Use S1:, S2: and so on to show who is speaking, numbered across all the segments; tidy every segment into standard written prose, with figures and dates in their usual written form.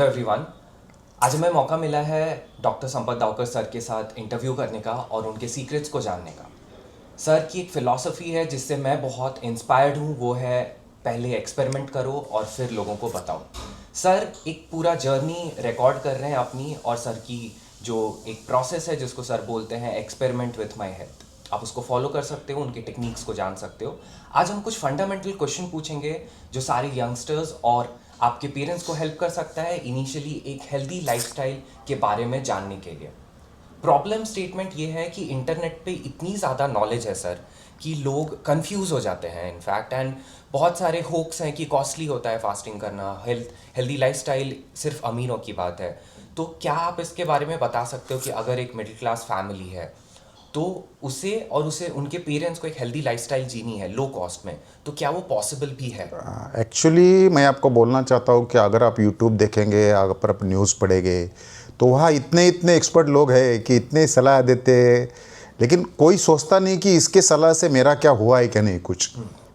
S1: Everyone. आज हमें मौका मिला है डॉक्टर संपत दावकर सर के साथ इंटरव्यू करने का और उनके सीक्रेट्स को जानने का। सर की एक फ़िलॉसफ़ी है जिससे मैं बहुत इंस्पायर्ड हूँ, वो है पहले एक्सपेरिमेंट करो और फिर लोगों को बताओ। सर एक पूरा जर्नी रिकॉर्ड कर रहे हैं अपनी, और सर की जो एक प्रोसेस है जिसको सर बोलते हैं एक्सपेरिमेंट विथ माई हेल्थ, आप उसको फॉलो कर सकते हो, उनके टेक्निक्स को जान सकते हो। आज हम कुछ फंडामेंटल क्वेश्चन पूछेंगे जो सारे यंगस्टर्स और आपके पेरेंट्स को हेल्प कर सकता है इनिशियली एक हेल्दी लाइफस्टाइल के बारे में जानने के लिए। प्रॉब्लम स्टेटमेंट ये है कि इंटरनेट पे इतनी ज़्यादा नॉलेज है सर कि लोग कंफ्यूज हो जाते हैं इनफैक्ट, एंड बहुत सारे होप्स हैं कि कॉस्टली होता है फास्टिंग करना, हेल्दी लाइफस्टाइल सिर्फ अमीरों की बात है। तो क्या आप इसके बारे में बता सकते हो कि अगर एक मिडिल क्लास फैमिली है तो उसे उनके पेरेंट्स को एक हेल्दी लाइफस्टाइल जीनी है लो कॉस्ट में, तो क्या वो पॉसिबल भी है?
S2: एक्चुअली मैं आपको बोलना चाहता हूँ कि अगर आप यूट्यूब देखेंगे, अगर आप न्यूज़ पढ़ेंगे, तो वहाँ इतने इतने एक्सपर्ट लोग हैं कि इतने सलाह देते हैं, लेकिन कोई सोचता नहीं कि इसके सलाह से मेरा क्या हुआ है क्या नहीं कुछ।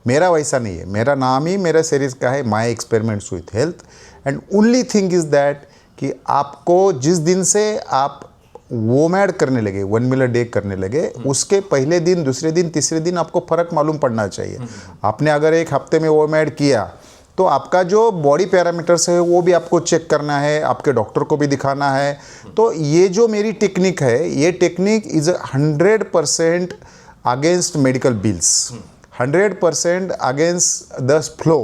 S2: मेरा वैसा नहीं है। मेरा नाम ही मेरा सीरीज़ का है my experiments with health, and only thing is that कि आपको जिस दिन से आप वो मैड करने लगे, 1 मील अ डे करने लगे, उसके पहले दिन, दूसरे दिन, तीसरे दिन आपको फ़र्क मालूम पड़ना चाहिए। आपने अगर एक हफ्ते में वो मैड किया तो आपका जो बॉडी पैरामीटर्स है वो भी आपको चेक करना है, आपके डॉक्टर को भी दिखाना है। तो ये जो मेरी टेक्निक है, ये technique is 100% against medical bills, 100% against the flow.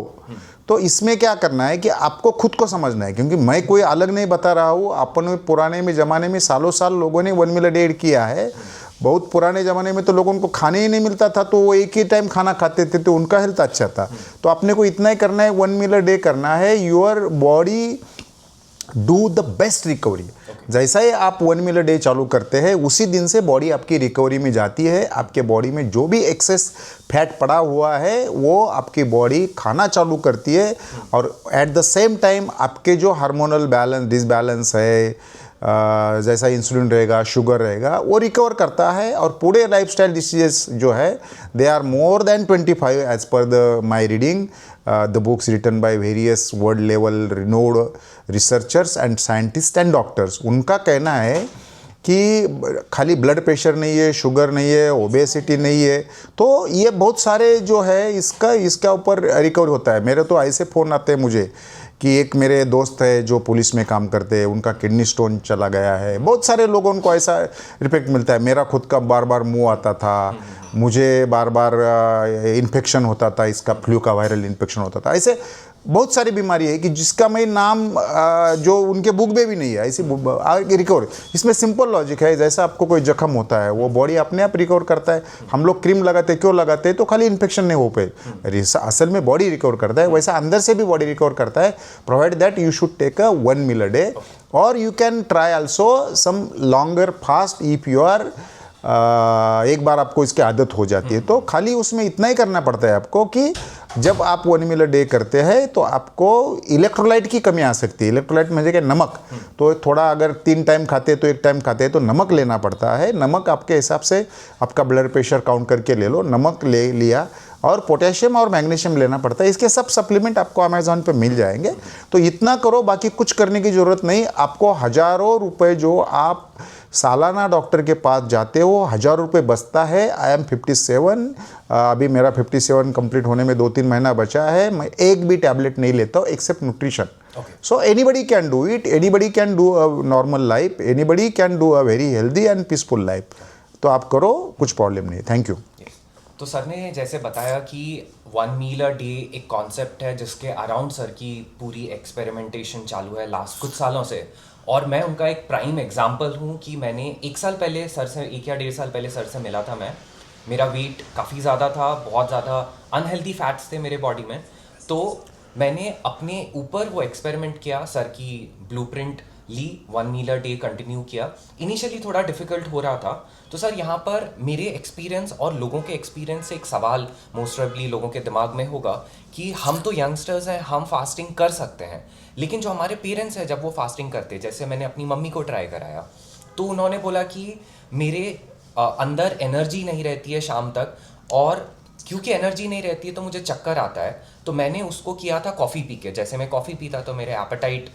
S2: तो इसमें क्या करना है कि आपको खुद को समझना है, क्योंकि मैं कोई अलग नहीं बता रहा हूँ। अपन पुराने में ज़माने में सालों साल लोगों ने 1 मील अ डे किया है। बहुत पुराने ज़माने में तो लोगों को खाने ही नहीं मिलता था, तो वो एक ही टाइम खाना खाते थे, तो उनका हेल्थ अच्छा था। तो आपने को इतना ही करना है, 1 मील अ डे करना है। Your body do the best recovery. जैसा ही आप 1 मील अ डे चालू करते हैं, उसी दिन से बॉडी आपकी रिकवरी में जाती है। आपके बॉडी में जो भी एक्सेस फैट पड़ा हुआ है वो आपकी बॉडी खाना चालू करती है, और एट द सेम टाइम आपके जो हार्मोनल बैलेंस डिसबैलेंस है, जैसा इंसुलिन रहेगा, शुगर रहेगा, वो रिकवर करता है। और पूरे लाइफस्टाइल डिसीजेस जो है they are more than 25 age per the my reading, the books written by various world level renowned researchers and scientist and doctors. उनका कहना है कि खाली ब्लड प्रेशर नहीं है, शुगर नहीं है, ओबेसिटी नहीं है, तो ये बहुत सारे जो है इसका ऊपर रिकवर होता है। मेरे तो ऐसे फ़ोन आते हैं मुझे कि एक मेरे दोस्त है जो पुलिस में काम करते हैं, उनका किडनी स्टोन चला गया है। बहुत सारे लोगों को ऐसा रिफेक्ट मिलता है। मेरा खुद का बार बार मुंह आता था, मुझे बार बार इन्फेक्शन होता था, इसका फ्लू का वायरल इन्फेक्शन होता था। ऐसे बहुत सारी बीमारी है कि जिसका मैं नाम जो उनके बुक में भी नहीं है, ऐसी रिकवर। इसमें सिंपल लॉजिक है, जैसा आपको कोई जख्म होता है वो बॉडी अपने आप रिकवर करता है। हम लोग क्रीम लगाते क्यों लगाते हैं? तो खाली इन्फेक्शन नहीं हो पाए, असल में बॉडी रिकवर करता है। वैसा अंदर से भी बॉडी रिकवर करता है, provide that you should take a 1 meal a day, और you can try also some longer fast if you are एक बार आपको इसकी आदत हो जाती है। तो खाली उसमें इतना ही करना पड़ता है आपको कि जब आप 1 मील अ डे करते हैं तो आपको इलेक्ट्रोलाइट की कमी आ सकती है। इलेक्ट्रोलाइट म्हणजे क्या? नमक। तो थोड़ा अगर 3 टाइम खाते हैं तो 1 टाइम खाते हैं तो नमक लेना पड़ता है। नमक आपके हिसाब से आपका ब्लड प्रेशर काउंट करके ले लो, नमक ले लिया, और पोटेशियम और मैग्नीशियम लेना पड़ता है। इसके सब सप्लीमेंट आपको अमेज़ॉन पे मिल जाएंगे। तो इतना करो, बाकी कुछ करने की ज़रूरत नहीं। आपको हज़ारों रुपए जो आप सालाना डॉक्टर के पास जाते हो, 1000 रुपये बचता है। आई एम 57, अभी मेरा 57 कंप्लीट होने में 2-3 महीना बचा है। मैं एक भी टैबलेट नहीं लेता हूँ except nutrition. So anybody can do it, anybody can do a normal life, anybody can do a very healthy and peaceful life. तो आप करो, कुछ प्रॉब्लम नहीं। Thank you.
S1: तो सर ने जैसे बताया कि 1 मील अ डे एक कॉन्सेप्ट है जिसके अराउंड सर की पूरी एक्सपेरिमेंटेशन चालू है लास्ट कुछ सालों से, और मैं उनका एक प्राइम एग्जांपल हूँ कि मैंने 1 साल पहले सर से, 1 या 1.5 साल पहले सर से मिला था मैं। मेरा वेट काफ़ी ज़्यादा था, बहुत ज़्यादा अनहेल्दी फैट्स थे मेरे बॉडी में। तो मैंने अपने ऊपर वो एक्सपेरिमेंट किया, सर की ब्लूप्रिंट ली, 1 मील अ डे कंटिन्यू किया। इनिशियली थोड़ा डिफिकल्ट हो रहा था। तो सर यहाँ पर मेरे एक्सपीरियंस और लोगों के एक्सपीरियंस से एक सवाल मोस्ट प्रोबेबली लोगों के दिमाग में होगा कि हम तो यंगस्टर्स हैं, हम फास्टिंग कर सकते हैं, लेकिन जो हमारे पेरेंट्स हैं जब वो फास्टिंग करते हैं, जैसे मैंने अपनी मम्मी को ट्राई कराया, तो उन्होंने बोला कि मेरे अंदर एनर्जी नहीं रहती है शाम तक, और क्योंकि एनर्जी नहीं रहती है तो मुझे चक्कर आता है। तो मैंने उसको किया था कॉफ़ी पी के, जैसे मैं कॉफ़ी पीता तो मेरे एपेटाइट,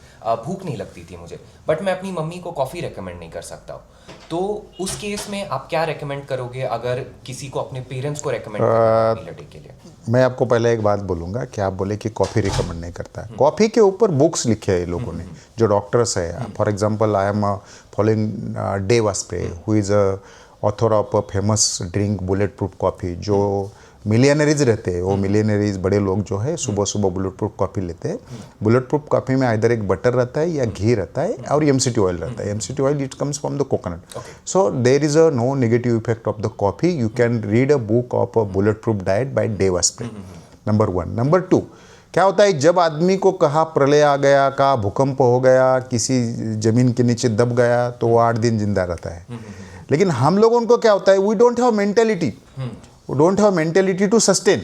S1: भूख नहीं लगती थी मुझे, बट मैं अपनी मम्मी को कॉफ़ी रेकमेंड नहीं कर सकता हूँ। तो उस केस में आप क्या रेकमेंड करोगे अगर किसी को अपने पेरेंट्स को रेकमेंड करना है मील के लिए?
S2: मैं आपको पहले एक बात बोलूँगा कि आप बोले कि कॉफ़ी रिकमेंड नहीं करता है। कॉफ़ी के ऊपर बुक्स लिखे हैं लोगों ने, जो डॉक्टर्स है। For example I am following Dave Asprey, who is a author of a famous drink bullet proof coffee. जो मिलियनरीज रहते हैं, वो मिलियनरीज बड़े लोग जो है सुबह सुबह बुलेट प्रूफ कॉफ़ी लेते हैं। बुलेट प्रूफ कॉफ़ी में इधर एक बटर रहता है या घी रहता है और एमसीटी ऑयल रहता है। MCT oil it comes from the coconut, so there is a no negative effect of the coffee. You can read a book of a bullet proof diet by Dave Asprey, number 1। Number 2, क्या होता है जब आदमी को कहा प्रलय आ गया, कहा भूकंप हो गया, किसी ज़मीन के नीचे दब गया, तो वो 8 दिन जिंदा रहता है। लेकिन हम लोगों को क्या होता है, we don't have mentality, don't have mentality to sustain.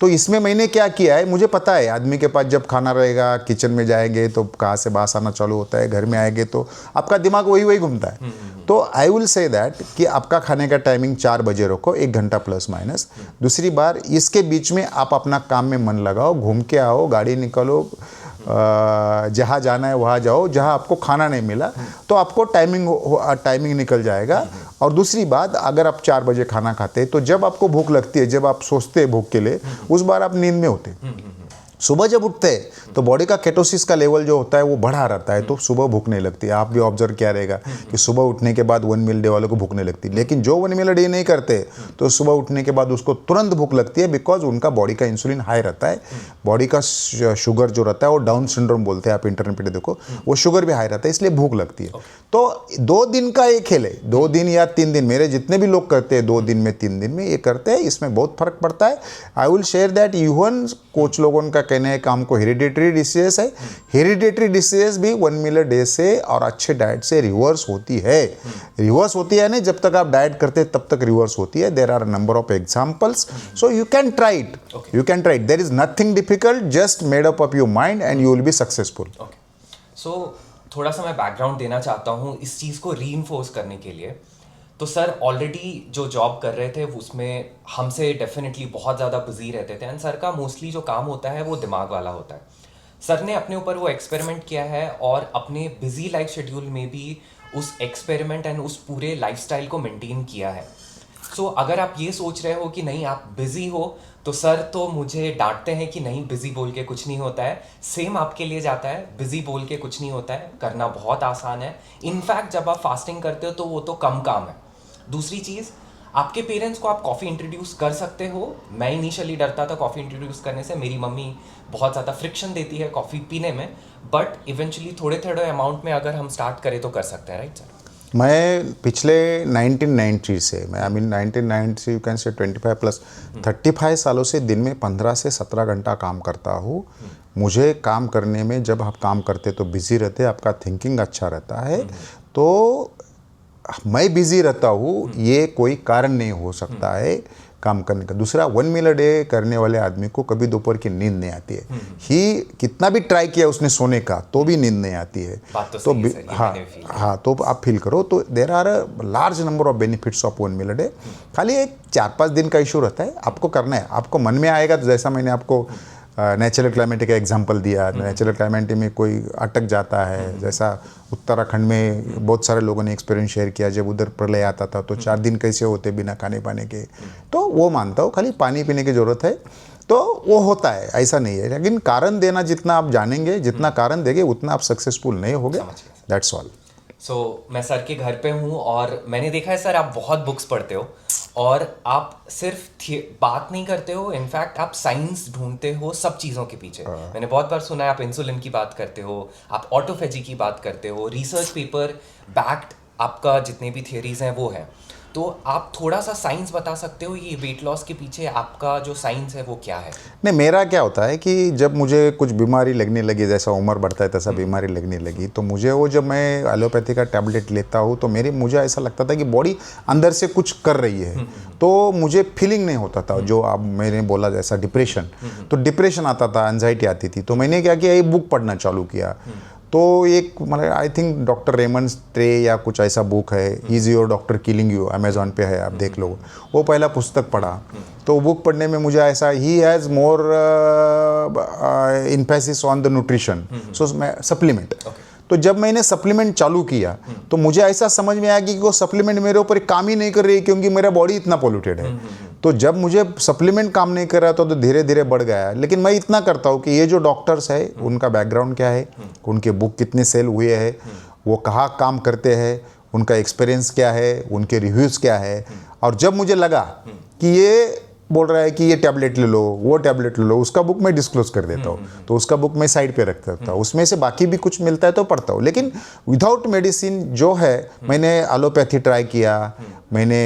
S2: तो इसमें मैंने क्या किया है, मुझे पता है आदमी के पास जब खाना रहेगा, किचन में जाएंगे तो कहाँ से बास आना चालू होता है, घर में आएंगे तो आपका दिमाग वही वही घूमता है। तो आई विल से दैट कि आपका खाने का टाइमिंग 4 बजे रखो, 1 घंटा प्लस माइनस। दूसरी बार इसके बीच में आप अपना काम में मन लगाओ, घूम के आओ, गाड़ी निकालो, जहाँ जाना है वहाँ जाओ। जहाँ आपको खाना नहीं मिला तो आपको टाइमिंग निकल जाएगा। और दूसरी बात, अगर आप 4 बजे खाना खाते हैं तो जब आपको भूख लगती है, जब आप सोचते हैं भूख के लिए, उस बार आप नींद में होते। सुबह जब उठते हैं तो बॉडी का केटोसिस का लेवल जो होता है वो बढ़ा रहता है, तो सुबह भूख नहीं लगती। आप भी ऑब्जर्व किया रहेगा कि सुबह उठने के बाद 1 मील डे वालों को भूख नहीं लगती। लेकिन जो 1 मील डे नहीं करते तो सुबह उठने के बाद उसको तुरंत भूख लगती है, बिकॉज उनका बॉडी का इंसुलिन हाई रहता है। बॉडी का शुगर जो रहता है वो डाउन सिंड्रोम बोलते हैं, आप इंटरनेट पे देखो, वो शुगर भी हाई रहता है, इसलिए भूख लगती है। तो 2 दिन का ये खेल है, 2 दिन या 3 दिन, मेरे जितने भी लोग करते हैं 2 दिन में 3 दिन में ये करते हैं, इसमें बहुत फर्क पड़ता है। I will share that even coach लोगों का कहना है कि हमको हेरिडेटरी डिसीजेस है। हेरिडेटरी डिसीजेस भी 1 मील डे से और अच्छे डाइट से रिवर्स होती है। रिवर्स होती है ना, जब तक आप डाइट करते हैं तब तक रिवर्स होती है। There are number of examples, so you can try it, you can try it. There is nothing difficult, just made up of your mind and you will be successful.
S1: So थोड़ा सा मैं background देना चाहता हूँ इस चीज़ को reinforce करने के लिए। तो सर ऑलरेडी जो जॉब कर रहे थे उसमें हमसे डेफिनेटली बहुत ज़्यादा बिजी रहते थे, एंड सर का मोस्टली जो काम होता है वो दिमाग वाला होता है। सर ने अपने ऊपर वो एक्सपेरिमेंट किया है और अपने बिजी लाइफ शेड्यूल में भी उस एक्सपेरिमेंट एंड उस पूरे लाइफस्टाइल को मेंटेन किया है। सो अगर आप ये सोच रहे हो कि नहीं आप बिजी हो, तो सर तो मुझे डांटते हैं कि नहीं बिजी बोल के कुछ नहीं होता है। सेम आपके लिए जाता है, बिजी बोल के कुछ नहीं होता है, करना बहुत आसान है। इनफैक्ट जब आप फास्टिंग करते हो तो वो तो कम काम है। दूसरी चीज़, आपके पेरेंट्स को आप कॉफ़ी इंट्रोड्यूस कर सकते हो। मैं इनिशियली डरता था कॉफ़ी इंट्रोड्यूस करने से, मेरी मम्मी बहुत ज़्यादा फ्रिक्शन देती है कॉफ़ी पीने में, बट इवेंचुअली थोड़े थोड़े अमाउंट में अगर हम स्टार्ट करें तो कर सकते हैं, राइट सर?
S2: मैं पिछले 1990 से, मैं I mean 1990 you can say 25 plus 35 सालों से दिन में 15 से 17 घंटा काम करता हूँ। मुझे काम करने में, जब आप काम करते तो बिजी रहते, आपका थिंकिंग अच्छा रहता है, तो मैं बिजी रहता हूँ ये कोई कारण नहीं हो सकता है काम करने का। दूसरा, 1 मील डे करने वाले आदमी को कभी दोपहर की नींद नहीं आती है। ही कितना भी ट्राई किया उसने सोने का तो भी नींद नहीं आती है।
S1: तो
S2: हाँ, तो आप फील करो। तो there are a large number of benefits of 1 meal day. खाली एक 4-5 दिन का इशू रहता है, आपको करना है, आपको मन में आएगा। तो जैसा मैंने आपको नेचुरल क्लाइमेट का एग्जांपल दिया, नेचुरल क्लाइमेट में कोई अटक जाता है, जैसा उत्तराखंड में बहुत सारे लोगों ने एक्सपीरियंस शेयर किया, जब उधर प्रलय आता था तो 4 दिन कैसे होते बिना खाने पाने के। तो वो मानता हूँ, खाली पानी पीने की ज़रूरत है, तो वो होता है, ऐसा नहीं है। लेकिन कारण देना जितना आप जानेंगे, जितना कारण देंगे उतना आप सक्सेसफुल नहीं होगे, दैट्स ऑल।
S1: सो मैं सर के घर पे हूँ और मैंने देखा है सर आप बहुत बुक्स पढ़ते हो और आप सिर्फ बात नहीं करते हो, इनफैक्ट आप साइंस ढूंढते हो सब चीज़ों के पीछे। मैंने बहुत बार सुना है आप इंसुलिन की बात करते हो, आप ऑटोफेजी की बात करते हो, रिसर्च पेपर बैक्ड आपका जितने भी थियरीज हैं वो हैं। तो आप थोड़ा सा साइंस बता सकते हो, ये वेट लॉस के पीछे आपका जो साइंस है वो क्या है?
S2: नहीं, मेरा क्या होता है कि जब मुझे कुछ बीमारी लगने लगी, जैसा उम्र बढ़ता है तैसा बीमारी लगने लगी, तो मुझे वो, जब मैं एलोपैथी का टैबलेट लेता हूँ तो मुझे ऐसा लगता था कि बॉडी अंदर से कुछ कर रही है, तो मुझे फीलिंग नहीं होता था। जो आप मैंने बोला जैसा डिप्रेशन, तो डिप्रेशन आता था, एंजाइटी आती थी। तो मैंने क्या किया, ये बुक पढ़ना चालू किया। तो एक मतलब I think doctor Raymond tray या कुछ ऐसा बुक है, is your doctor killing you, Amazon पे है, आप देख लो। वो पहला पुस्तक पढ़ा, तो वो बुक पढ़ने में मुझे ऐसा, he has more emphasis on the nutrition, so supplement. तो जब मैंने सप्लीमेंट चालू किया तो मुझे ऐसा समझ में आया कि वो सप्लीमेंट मेरे ऊपर काम ही नहीं कर रही, क्योंकि मेरा बॉडी इतना पोल्यूटेड है। तो जब मुझे सप्लीमेंट काम नहीं कर रहा तो धीरे धीरे बढ़ गया। लेकिन मैं इतना करता हूँ कि ये जो डॉक्टर्स है उनका बैकग्राउंड क्या है, उनके बुक कितने सेल हुए हैं, वो कहाँ काम करते हैं, उनका एक्सपीरियंस क्या है, उनके रिव्यूज़ क्या है। और जब मुझे लगा कि ये बोल रहा है कि ये टैबलेट ले लो, वो टैबलेट ले लो, उसका बुक मैं डिस्क्लोज कर देता हूँ। तो उसका बुक मैं साइड पे रख देता हूँ, उसमें से बाकी भी कुछ मिलता है तो पढ़ता हूँ। लेकिन विदाउट मेडिसिन जो है, मैंने एलोपैथी ट्राई किया, मैंने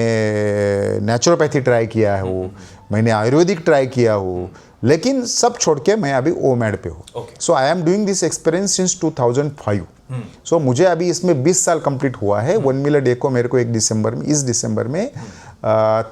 S2: नेचुरोपैथी ट्राई किया है, वो मैंने आयुर्वेदिक ट्राई किया हो, लेकिन सब छोड़ के मैं अभी ओमेड पे हूँ। So I am doing this experience since 2005। सो मुझे अभी इसमें 20 साल कंप्लीट हुआ है। 1 मील अ डे को मेरे को इस दिसंबर में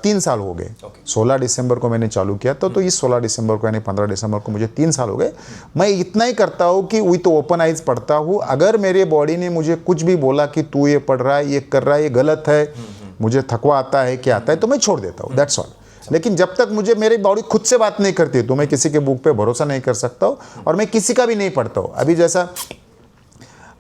S2: 3 साल हो गए। 16 दिसंबर को मैंने चालू किया था, तो इस 16 दिसंबर को यानी 15 दिसंबर को मुझे 3 साल हो गए। मैं इतना ही करता हूँ कि विथ ओपन आइज पढ़ता हूँ। अगर मेरे बॉडी ने मुझे कुछ भी बोला कि तू ये पढ़ रहा है, ये कर रहा है, ये गलत है, मुझे थकवा आता है, क्या आता है, तो मैं छोड़ देता हूँ, दैट्स ऑल। लेकिन जब तक मुझे मेरी बॉडी खुद से बात नहीं करती तो मैं किसी के बुक पे भरोसा नहीं कर सकता हूँ, और मैं किसी का भी नहीं पढ़ता हूँ। अभी जैसा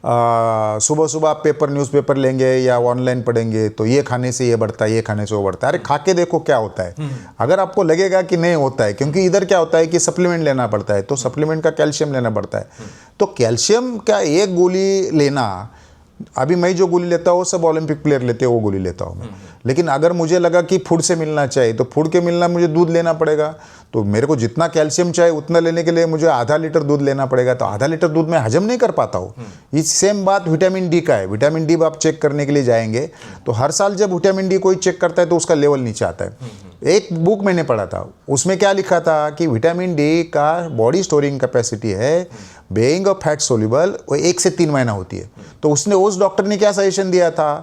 S2: सुबह सुबह आप न्यूज़पेपर लेंगे या ऑनलाइन पढ़ेंगे तो ये खाने से ये बढ़ता है, ये खाने से वो बढ़ता है। अरे खा के देखो क्या होता है। अगर आपको लगेगा कि नहीं होता है, क्योंकि इधर क्या होता है कि सप्लीमेंट लेना पड़ता है, तो सप्लीमेंट का कैल्शियम लेना पड़ता है। तो कैल्शियम का एक गोली लेना, अभी मैं जो गोली लेता हूँ सब ओलंपिक प्लेयर लेते हैं, वो गोली लेता हूँ मैं। लेकिन अगर मुझे लगा कि फूड से मिलना चाहिए तो फूड के मिलना, मुझे दूध लेना पड़ेगा। तो मेरे को जितना कैल्शियम चाहिए उतना लेने के लिए मुझे आधा लीटर दूध लेना पड़ेगा। तो आधा लीटर दूध मैं हजम नहीं कर पाता हूँ। इस सेम बात विटामिन डी का है। विटामिन डी आप चेक करने के लिए जाएंगे तो हर साल जब विटामिन डी कोई चेक करता है तो उसका लेवल नीचे आता है। एक बुक मैंने पढ़ा था, उसमें क्या लिखा था कि विटामिन डी का बॉडी स्टोरिंग कैपेसिटी है, बेइंग ऑफ फैट सोल्यूबल, वो 1 से 3 महीना होती है। तो उसने, उस डॉक्टर ने क्या सजेशन दिया था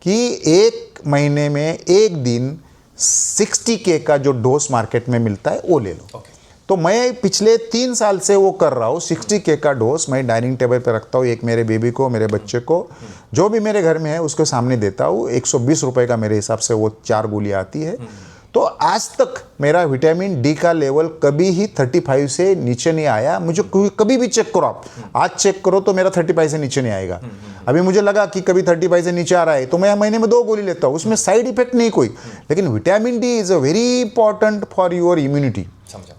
S2: कि 1 महीने में 1 दिन 60K का जो डोज मार्केट में मिलता है वो ले लो। तो मैं पिछले 3 साल से वो कर रहा हूँ। 60K का डोज मैं डाइनिंग टेबल पे रखता हूँ, एक मेरे बेबी को, मेरे बच्चे को, जो भी मेरे घर में है उसके सामने देता हूँ। 120 रुपये का मेरे हिसाब से वो 4 गोलियाँ आती है। तो आज तक मेरा विटामिन डी का लेवल कभी ही 35 से नीचे नहीं आया। मुझे कभी भी चेक करो, आप आज चेक करो तो मेरा 35 से नीचे नहीं आएगा। अभी मुझे लगा कि कभी 35 से नीचे आ रहा है तो मैं महीने में 2 गोली लेता हूँ, उसमें साइड इफेक्ट नहीं कोई। लेकिन vitamin D is a very important for your immunity.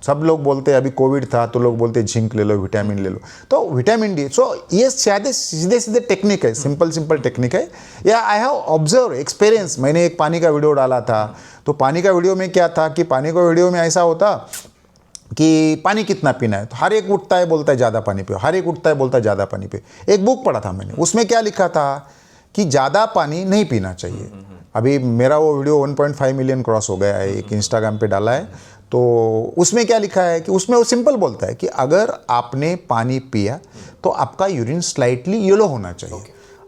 S2: सब लोग बोलते हैं, अभी कोविड था तो लोग बोलते हैं जिंक ले लो, विटामिन ले लो। तो विटामिन डी, सो ये शायद सीधे सीधे टेक्निक है, सिंपल टेक्निक है। या आई हैव ऑब्जर्व एक्सपीरियंस। मैंने एक पानी का वीडियो डाला था, तो पानी का वीडियो में क्या था कि पानी का वीडियो में ऐसा होता कि पानी कितना पीना है, तो हर एक उठता है बोलता है ज़्यादा पानी पियो, हर एक उठता है बोलता है ज़्यादा पानी पियो। एक बुक पढ़ा था मैंने, उसमें क्या लिखा था कि ज़्यादा पानी नहीं पीना चाहिए। अभी मेरा वो वीडियो 1.5 मिलियन क्रॉस हो गया है, एक इंस्टाग्राम पे डाला है। तो उसमें क्या लिखा है कि उसमें वो सिंपल बोलता है कि अगर आपने पानी पिया तो आपका यूरिन स्लाइटली येलो होना चाहिए।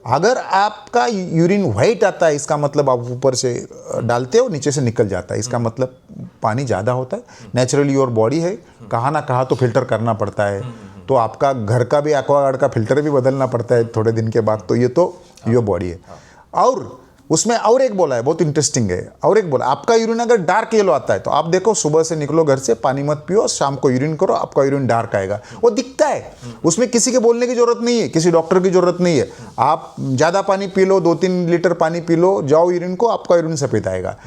S2: अगर आपका यूरिन वाइट आता है, इसका मतलब आप ऊपर से डालते हो, नीचे से निकल जाता है, इसका मतलब पानी ज़्यादा होता है। नेचुरली योर बॉडी है, कहाँ ना कहाँ तो फिल्टर करना पड़ता है। तो आपका घर का भी एक्वागार्ड का फिल्टर भी बदलना पड़ता है थोड़े दिन के बाद। तो ये तो योर बॉडी है। और उसमें और एक बोला है, बहुत इंटरेस्टिंग है। और एक बोला, आपका यूरिन अगर डार्क येलो आता है तो आप देखो, सुबह से निकलो घर से, पानी मत पियो, शाम को यूरिन करो, आपका यूरिन डार्क आएगा। वो दिखता है, उसमें किसी के बोलने की जरूरत नहीं है, किसी डॉक्टर की जरूरत नहीं है। आप ज़्यादा पानी पी लो, 2-3 लीटर पानी पी लो, जाओ यूरिन को, आपका यूरिन सफ़ेद आएगा।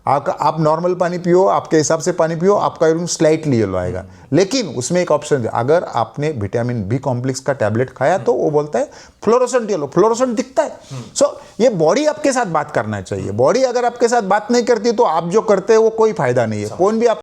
S2: आप नॉर्मल पानी पियो, आपके हिसाब से पानी पियो, आपका यूरिन स्लाइटली येलो आएगा। लेकिन उसमें एक ऑप्शन है, अगर आपने विटामिन बी कॉम्प्लेक्स का टैबलेट खाया तो वो बोलता है फ्लोरोसेंट येलो, फ्लोरोसेंट दिखता है। सो ये बॉडी आपके साथ बात करना चाहिए। बॉडी अगर आपके साथ बात नहीं करती तो आप जो करते हैं वो कोई फायदा नहीं है। कौन भी आप